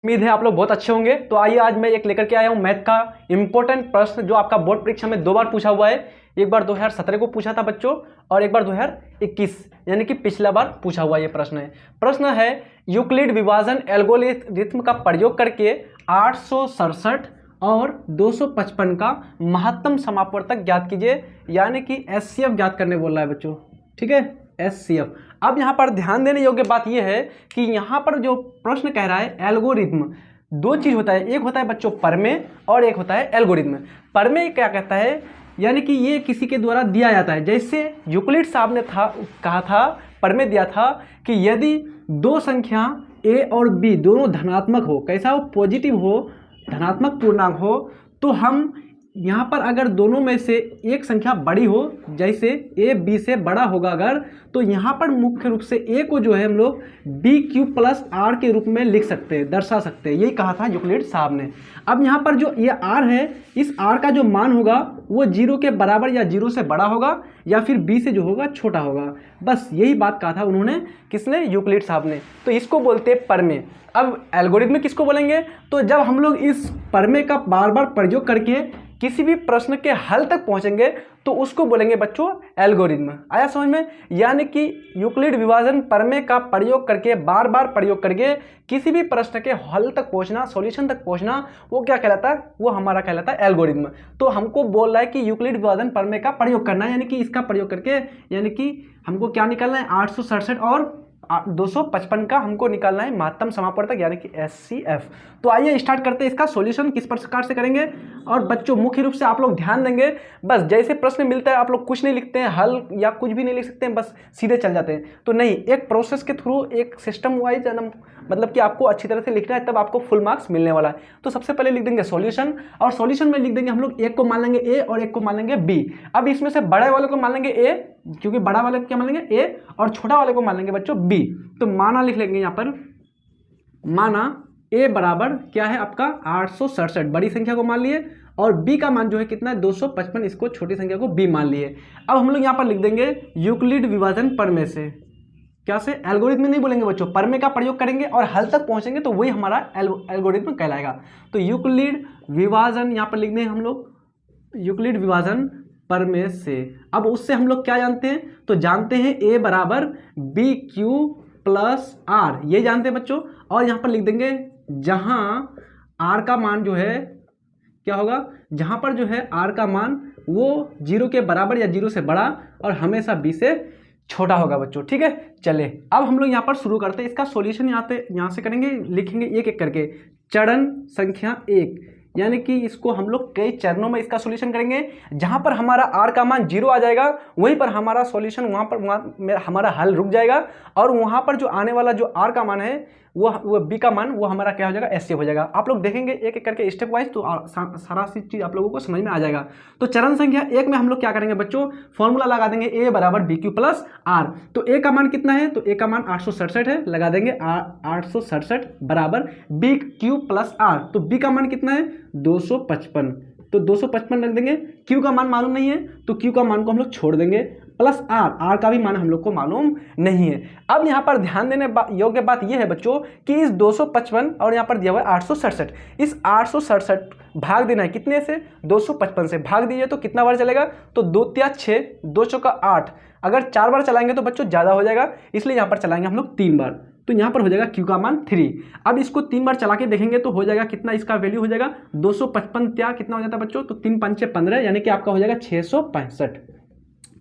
उम्मीद है आप लोग बहुत अच्छे होंगे। तो आइए आज मैं एक लेकर के आया हूँ मैथ का इंपॉर्टेंट प्रश्न जो आपका बोर्ड परीक्षा में 2 बार पूछा हुआ है। एक बार 2017 को पूछा था बच्चों और एक बार 2021 यानी कि पिछला बार पूछा हुआ ये प्रश्न है यूक्लिड विभाजन एल्गोरिथ्म का प्रयोग करके 867 और 255 का महत्तम समापवर्तक ज्ञात कीजिए, यानी कि एचसीएफ ज्ञात करने बोल रहा है बच्चों। ठीक है, एचसीएफ। अब यहाँ पर ध्यान देने योग्य बात यह है कि यहाँ पर जो प्रश्न कह रहा है एल्गोरिथ्म, दो चीज होता है, एक होता है बच्चों परमेय और एक होता है एल्गोरिथ्म। परमेय क्या कहता है, यानी कि ये किसी के द्वारा दिया जाता है। जैसे यूक्लिड साहब ने कहा था, परमेय दिया था कि यदि दो संख्या ए और बी दोनों धनात्मक हो, कैसा हो, पॉजिटिव हो, धनात्मक पूर्णांक हो, तो हम यहाँ पर अगर दोनों में से एक संख्या बड़ी हो, जैसे ए बी से बड़ा होगा अगर, तो यहाँ पर मुख्य रूप से ए को जो है हम लोग बी क्यू प्लस आर के रूप में लिख सकते हैं, दर्शा सकते हैं। यही कहा था यूक्लिड साहब ने। अब यहाँ पर जो ये आर है, इस आर का जो मान होगा वो 0 के बराबर या 0 से बड़ा होगा या फिर बी से जो होगा छोटा होगा। बस यही बात कहा था उन्होंने, किसने, यूक्लिड साहब ने। तो इसको बोलते हैं परमेय। अब एल्गोरिथम किसको बोलेंगे, तो जब हम लोग इस परमेय का बार बार प्रयोग करके किसी भी प्रश्न के हल तक पहुंचेंगे तो उसको बोलेंगे बच्चों एल्गोरिथम। आया समझ में? यानी कि यूक्लिड विभाजन परमेय का प्रयोग करके, बार बार प्रयोग करके किसी भी प्रश्न के हल तक पहुंचना, सॉल्यूशन तक पहुंचना, वो क्या कहलाता है, वो हमारा कहलाता है एल्गोरिथम। तो हमको बोल रहा है कि यूक्लिड विभाजन परमेय का प्रयोग करना है, यानी कि इसका प्रयोग करके, यानी कि हमको क्या निकालना है, 867 और 255 का हमको निकालना है महत्तम समापवर्तक, यानी कि एचसीएफ। तो आइए स्टार्ट करते हैं। इसका सॉल्यूशन किस प्रकार से करेंगे। और बच्चों मुख्य रूप से आप लोग ध्यान देंगे, बस जैसे प्रश्न मिलता है आप लोग कुछ नहीं लिखते हैं, हल या कुछ भी नहीं लिख सकते हैं, बस सीधे चल जाते हैं। तो नहीं, एक प्रोसेस के थ्रू, एक सिस्टम वाइज, मतलब कि आपको अच्छी तरह से लिखना है, तब आपको फुल मार्क्स मिलने वाला है। तो सबसे पहले लिख देंगे सॉल्यूशन, और सॉल्यूशन में लिख देंगे हम लोग एक को मान लेंगे ए और एक को मान लेंगे बी। अब इसमें से बड़े वाले को मान लेंगे ए, क्योंकि बड़ा वाले को क्या मान लेंगे ए, और छोटा वाले को मान लेंगे बच्चों बी। तो माना लिख लेंगे यहाँ पर, माना ए बराबर क्या है आपका 867, बड़ी संख्या को मान लिए, और बी का मान जो है कितना है 255, इसको छोटी संख्या को बी मान लिए। अब हम लोग यहाँ पर लिख देंगे यूक्लिड विभाजन परमेय से, क्या से, एल्गोरिथम नहीं बोलेंगे बच्चों, परमेय का प्रयोग करेंगे और हल तक पहुंचेंगे तो वही हमारा एल्गोरिथम कहलाएगा। तो यूक्लिड विभाजन यहाँ पर लिख देंगे हम लोग, यूक्लिड विभाजन परमेय से। अब उससे हम लोग क्या जानते हैं, तो जानते हैं ए बराबर बी क्यू प्लस आर, ये जानते हैं बच्चों। और यहाँ पर लिख देंगे जहां आर का मान जो है क्या होगा, जहां पर जो है आर का मान वो 0 के बराबर या 0 से बड़ा और हमेशा बी से छोटा होगा बच्चों। ठीक है, चले अब हम लोग यहाँ पर शुरू करते हैं। इसका सॉल्यूशन यहाँ से करेंगे, लिखेंगे एक एक करके। चरण संख्या 1, यानी कि इसको हम लोग कई चरणों में इसका सॉल्यूशन करेंगे। जहां पर हमारा आर का मान 0 आ जाएगा वहीं पर हमारा सॉल्यूशन, वहां हमारा हल रुक जाएगा, और वहां पर जो आने वाला जो आर का मान है वो बी का मान, वो हमारा क्या हो जाएगा, एचसीएफ हो जाएगा। आप लोग देखेंगे एक एक करके स्टेप वाइज, तो सारा चीज आप लोगों को समझ में आ जाएगा। तो चरण संख्या 1 में हम लोग क्या करेंगे बच्चों, फॉर्मूला लगा देंगे ए बराबर बी क्यू प्लस आर। तो ए का मान कितना है, तो ए का मान 867 है, लगा देंगे 867 बराबर बी क्यू प्लस आर। तो बी का मान कितना है 255, तो 255 रख देंगे। क्यू का मान मालूम नहीं है तो क्यू का मान को हम लोग छोड़ देंगे, प्लस आर, आर का भी मान हम लोग को मालूम नहीं है। अब यहाँ पर ध्यान देने योग्य बात यह है बच्चों कि इस 255 और यहाँ पर दिया हुआ है 867, इस 867 भाग देना है कितने से, 255 से भाग दीजिए तो कितना बार चलेगा, तो 2 तिया 6, 2 चौका 8। अगर 4 बार चलाएंगे तो बच्चों ज़्यादा हो जाएगा, इसलिए यहाँ पर चलाएंगे हम लोग 3 बार। तो यहाँ पर हो जाएगा क्यू का मान 3। अब इसको 3 बार चला के देखेंगे तो हो जाएगा कितना, इसका वैल्यू हो जाएगा 255 त्या कितना हो जाता है बच्चों, तो 3 5 6 15, यानी कि आपका हो जाएगा 665।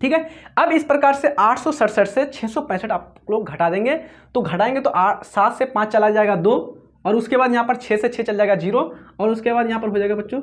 ठीक है, अब इस प्रकार से 867 से 665 आप लोग घटा देंगे, तो घटाएंगे तो 7 से 5 चला जाएगा 2, और उसके बाद यहाँ पर 6 से 6 चल जाएगा 0, और उसके बाद यहाँ पर हो जाएगा बच्चों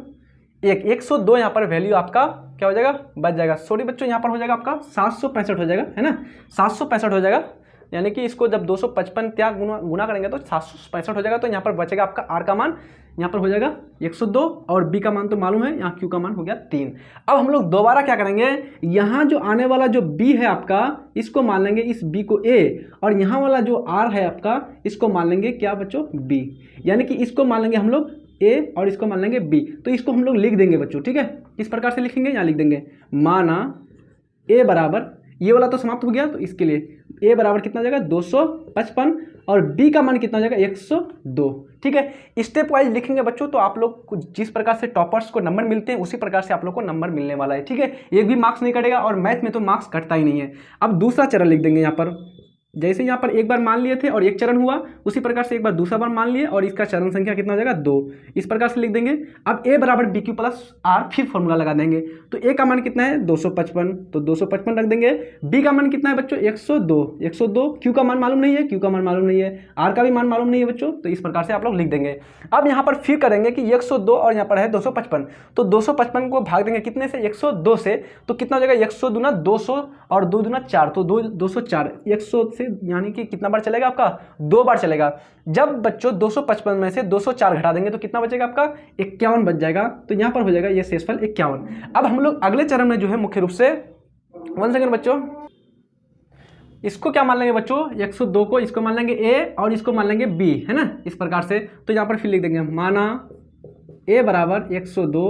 102, यहाँ पर वैल्यू आपका क्या हो जाएगा, बच जाएगा। सॉरी बच्चों, यहाँ पर हो जाएगा आपका 765 हो जाएगा, है ना, 765 हो जाएगा। यानी कि इसको जब 255 त्या गुना करेंगे तो 765 हो जाएगा। तो यहाँ पर बचेगा आपका आर का मान, यहाँ पर हो जाएगा 102, और बी का मान तो मालूम है, यहाँ क्यू का मान हो गया 3। अब हम लोग दोबारा क्या करेंगे, यहाँ जो आने वाला जो बी है आपका, इसको मान लेंगे इस बी को ए, और यहाँ वाला जो आर है आपका, इसको मान लेंगे क्या बच्चों, बी। यानी कि इसको मान लेंगे हम लोग ए और इसको मान लेंगे बी। तो इसको हम लोग लिख देंगे बच्चों। ठीक है, किस प्रकार से लिखेंगे, यहाँ लिख देंगे, माना ए बराबर, ये वाला तो समाप्त हो गया, तो इसके लिए ए बराबर कितना हो जाएगा 255, और बी का मान कितना हो जाएगा 102। ठीक है, स्टेप वाइज लिखेंगे बच्चों तो आप लोग को जिस प्रकार से टॉपर्स को नंबर मिलते हैं उसी प्रकार से आप लोग को नंबर मिलने वाला है। ठीक है, एक भी मार्क्स नहीं कटेगा और मैथ में तो मार्क्स कटता ही नहीं है। अब दूसरा चरण लिख देंगे यहाँ पर, जैसे यहाँ पर एक बार मान लिए थे और एक चरण हुआ, उसी प्रकार से एक बार दूसरा बार मान लिए और इसका चरण संख्या कितना हो जाएगा 2, इस प्रकार से लिख देंगे। अब a बराबर बी क्यू प्लस आर, फिर फॉर्मूला लगा देंगे। तो a का मान कितना है 255, तो 255 रख देंगे। b का मान कितना है बच्चों 102, q का मान मालूम नहीं है, q का मान मालूम नहीं है, r का भी मान मालूम नहीं है बच्चों, तो इस प्रकार से आप लोग लिख देंगे। अब यहाँ पर फिर करेंगे कि 102 और यहाँ पर है 255, तो 255 को भाग देंगे कितने से 102 से, तो कितना हो जाएगा 100 दूना 200 और 2 दूना 4, तो 204, 100 से यानी कि कितना बार चलेगा आपका 2 बार चलेगा। जब बच्चों 255 में से 204 घटा देंगे तो कितना बचेगा आपका 51 बच जाएगा, तो यहाँ पर हो जाएगा ये शेषफल 51। अब हम लोग अगले चरण में जो है मुख्य रूप से 1 सेकंड बच्चों, इसको क्या मान लेंगे बच्चों 102 को इसको मान लेंगे a और इसको मान लेंगे b, है ना, इस प्रकार से। तो यहाँ पर फिर लिख देंगे माना a बराबर 102,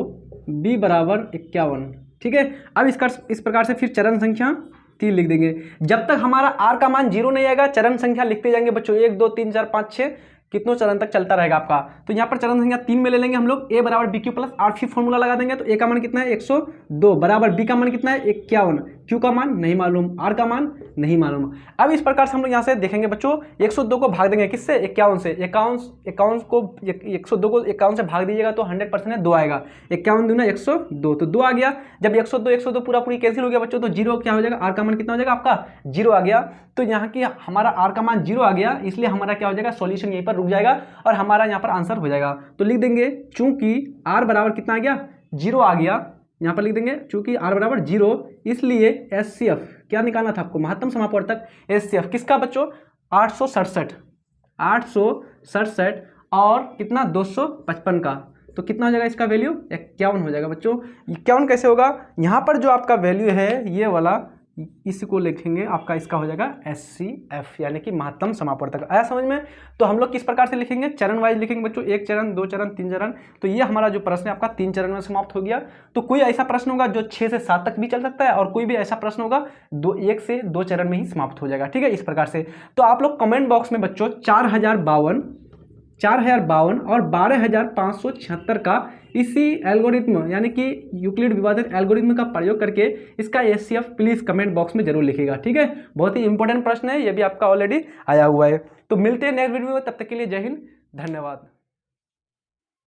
b बराबर 51। ठीक है, अब इस प्रकार से फिर चरण संख्या 3 लिख देंगे। जब तक हमारा r का मान 0 नहीं आएगा चरण संख्या लिखते जाएंगे बच्चों, 1 2 3 4 5 6 कितनों चरण तक चलता रहेगा आपका। तो यहाँ पर चरण संख्या 3 में ले लेंगे हम लोग, a बराबर बी क्यू प्लस आर, फिर फॉर्मूला लगा देंगे। तो a का मान कितना है 102 बराबर b का मान कितना है 51, q का मान नहीं मालूम, r का मान नहीं मालूम। अब इस प्रकार से हम लोग यहाँ से देखेंगे बच्चों 102 को भाग देंगे किससे 51 से, 51 को 102 को 51 से भाग दीजिएगा तो 100% 2 आएगा, 51 दूना 102, तो 2 आ गया। जब 102 पूरा पूरी कैंसिल हो गया बच्चों तो 0 क्या हो जाएगा, r का मान कितना हो जाएगा आपका 0 आ गया। तो यहाँ की हमारा r का मान 0 आ गया, इसलिए हमारा क्या हो जाएगा सॉल्यूशन यहीं पर रुक जाएगा और हमारा यहाँ पर आंसर हो जाएगा। तो लिख देंगे चूंकि r बराबर कितना आ गया 0 आ गया, यहाँ पर लिख देंगे चूंकि r बराबर 0 इसलिए HCF क्या निकालना था आपको, महत्तम समापवर्तक HCF किसका बच्चों 867 और कितना 255 का, तो कितना हो जाएगा इसका वैल्यू 51 हो जाएगा बच्चों। 51 कैसे होगा, यहाँ पर जो आपका वैल्यू है ये वाला इसी को लिखेंगे, आपका इसका हो जाएगा HCF यानी कि महत्तम समापवर्तक। आया समझ में। तो हम लोग किस प्रकार से लिखेंगे, चरण वाइज लिखेंगे बच्चों, 1 चरण 2 चरण 3 चरण। तो ये हमारा जो प्रश्न है आपका 3 चरण में समाप्त हो गया। तो कोई ऐसा प्रश्न होगा जो 6 से 7 तक भी चल सकता है और कोई भी ऐसा प्रश्न होगा 1 से 2 चरण में ही समाप्त हो जाएगा। ठीक है, इस प्रकार से। तो आप लोग कमेंट बॉक्स में बच्चों 4052 और 12576 का इसी एल्गोरिथम यानी कि यूक्लिड विभाजक एल्गोरिथम का प्रयोग करके इसका HCF प्लीज़ कमेंट बॉक्स में जरूर लिखिएगा। ठीक है, बहुत ही इंपॉर्टेंट प्रश्न है, ये भी आपका ऑलरेडी आया हुआ है। तो मिलते हैं नेक्स्ट वीडियो में, तब तक के लिए जय हिंद, धन्यवाद।